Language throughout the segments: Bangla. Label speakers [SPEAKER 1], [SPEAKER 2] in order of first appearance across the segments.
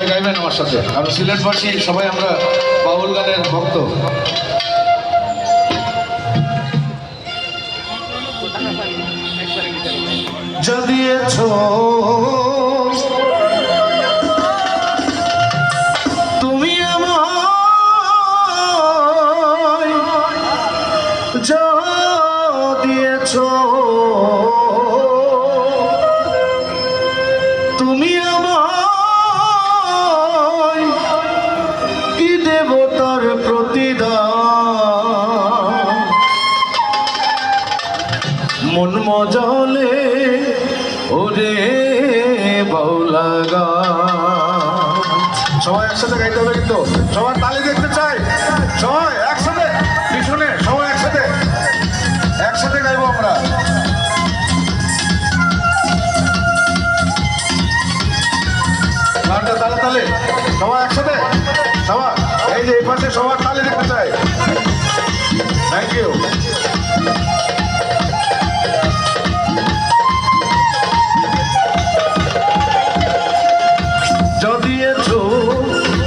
[SPEAKER 1] গাইবেন আমার সাথে। আমরা সিলেটবাসী সবাই আমরা বাউল গানের ভক্ত। যা দিয়েছো তুমি আমায়, যা দিয়েছো তুমি আমায়, কি দেব তার প্রতিদান। মন মজলে ওরে বাউলা গান। সবাই একসাথে গাইতে হবে কিন্তু, সবাই তালি দেখতে চাই, সবাই একসাথে পিছনে, সবাই একসাথে একসাথে গাইবো আমরা। গানটা তালে তালে সবাই একসাথে, সবাই এই যে এই পাশে সবার তালি দেখতে চাই। Thank you. যা দিয়েছো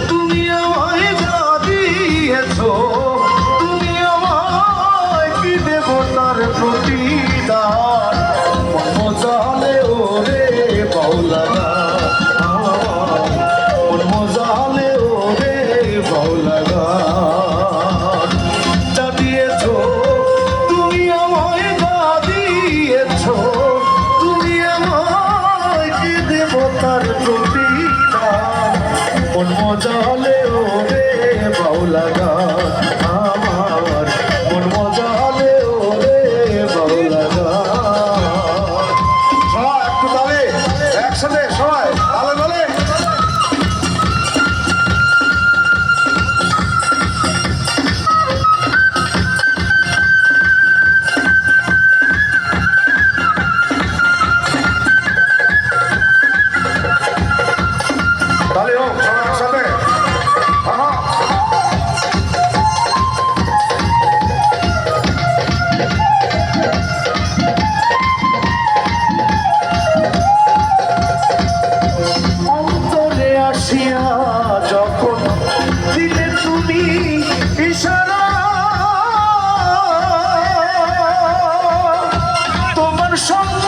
[SPEAKER 1] তুমি আমায়, যা দিয়েছো তুমি আমায়, কি দেব তার প্রতিদান। মন মজালে ওরে বাউলা গান, মন মজালে ওরে বাউলা গান। যা দিয়েছো তুমি আমায়, যা দিয়েছো তুমি আমায়, কি দেব তার প্রতিদান। মন মজালে ওরে বাউলা গান আমার, মন মজালে ওরে বাউলা গান। সবাই একটু তালে একসাথে, সবাই তালে তালে। তালে হোক সবাই একসাথে। অন্তরে আসিয়া যখন দিলে তুমি ইশারা, তোমার সঙ্গ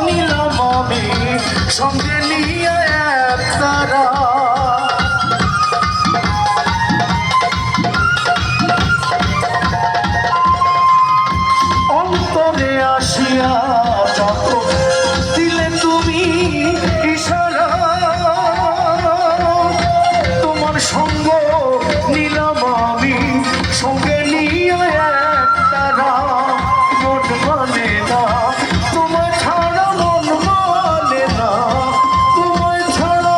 [SPEAKER 1] নিলাম আমি, সঙ্গে নিয়ে এক তারা। অন্তরে আসিয়া যখন দিলে তুমি ইশারা, তোমার সঙ্গ নিলাম আমি, সঙ্গে নিয়ে এক তারা। মন মানে না তোমায় ছাড়া, মন মানে না তোমায় ছাড়া,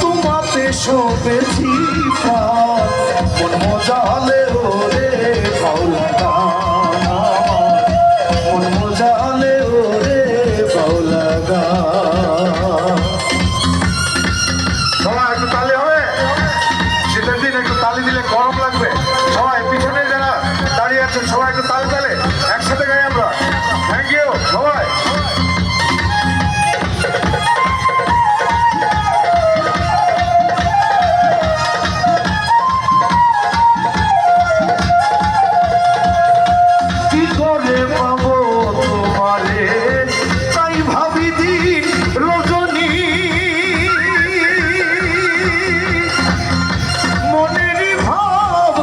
[SPEAKER 1] তোমাতে শোভেছি প্রাণ। মন মজালে ওরে বাউলা গান আমার, মন মজালে ওরে বাউলা গান। সবাই একটু তালি হবে, শীতের দিন একটু তালি দিলে গরম লাগবে। সবাই পিছনে যারা দাঁড়িয়ে আছেন সবাই একটু তালে তালে একসাথে গাই আমরা। থ্যাংক ইউ সবাই। কি করে পাবো তোমারে, তাই ভাবি দিন রজনী। মনেরই ভাব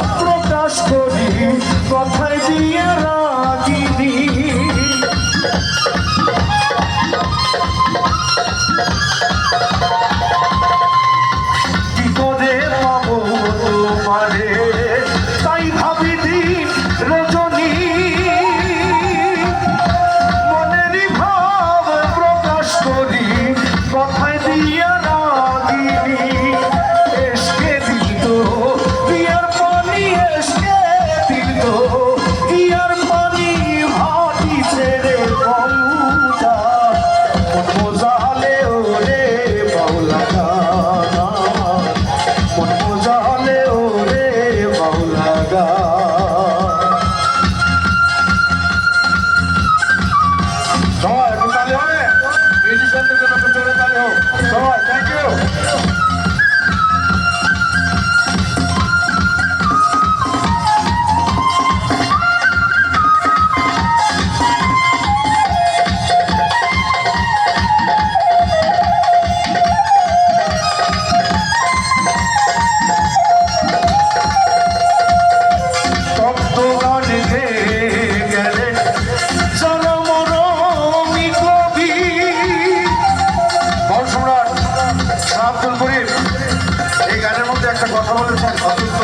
[SPEAKER 1] একটা কথা বলেছেন, অত্যন্ত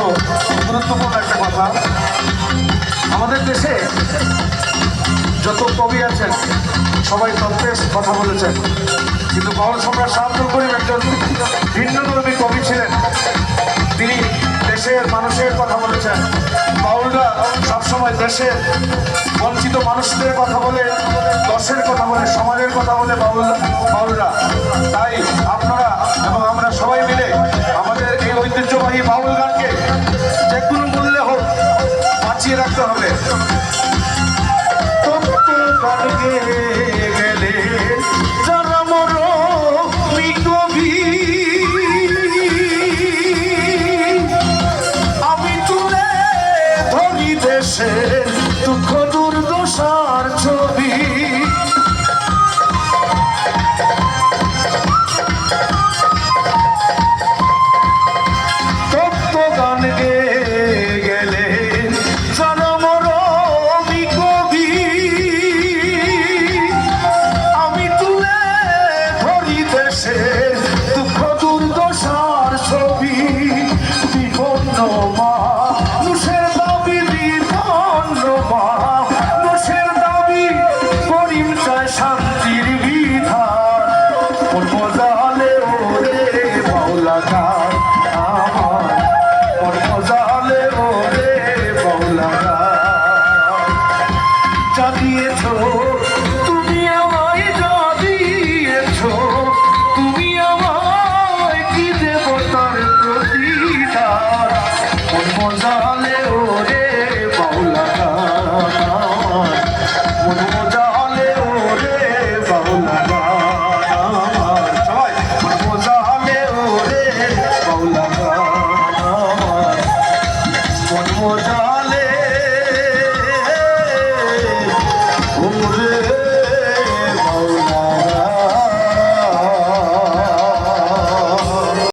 [SPEAKER 1] গুরুত্বপূর্ণ একটা কথা। আমাদের দেশে যত কবি আছেন সবাই তত্ত্বের কথা বলেছেন, কিন্তু বাউল সম্রাট শাহ আব্দুল করিম একজন ভিন্নধর্মী কবি ছিলেন। তিনি দেশের মানুষের কথা বলেছেন। বাউলরা সবসময় দেশের বঞ্চিত মানুষদের কথা বলে, দশের কথা বলে, সমাজের কথা বলে বাউলরা। তাই আপনারা এবং আমরা সবাই মিলে আমাদের এই ঐতিহ্যবাহী বাউল গানকে যে কোনো মূল্যে হোক বাঁচিয়ে রাখতে হবে। গেলে যারা মরমি কবি, আমি তুলে ধরি দেশের দুঃখ দুর্দশার ছবি। তত্ত্ব গান গেলে যারা মরমি কবি, আমি তুলে ধরি দেশের দুঃখ দুর্দশার ছবি। বিপন্ন মানুষের দাবি, বিপন্ন মানুষের দাবি, করিম চায় শান্তির বিধান। কোন মজালে ওরে বাউলা গান আমার, কোন মজালে ওরে বাউলা গান। জাগিয়েছ তুমি আমায়, জাগিয়েছ তুমি আমায়, কি দেবতার প্রতিদান। কোন মজালে ওরে বাউলা গান আমার, কোন মজালে ওরে বাউলা গান আমার। সবাই কোন মজালে ওরে বাউলা গান আমার, কোন মজা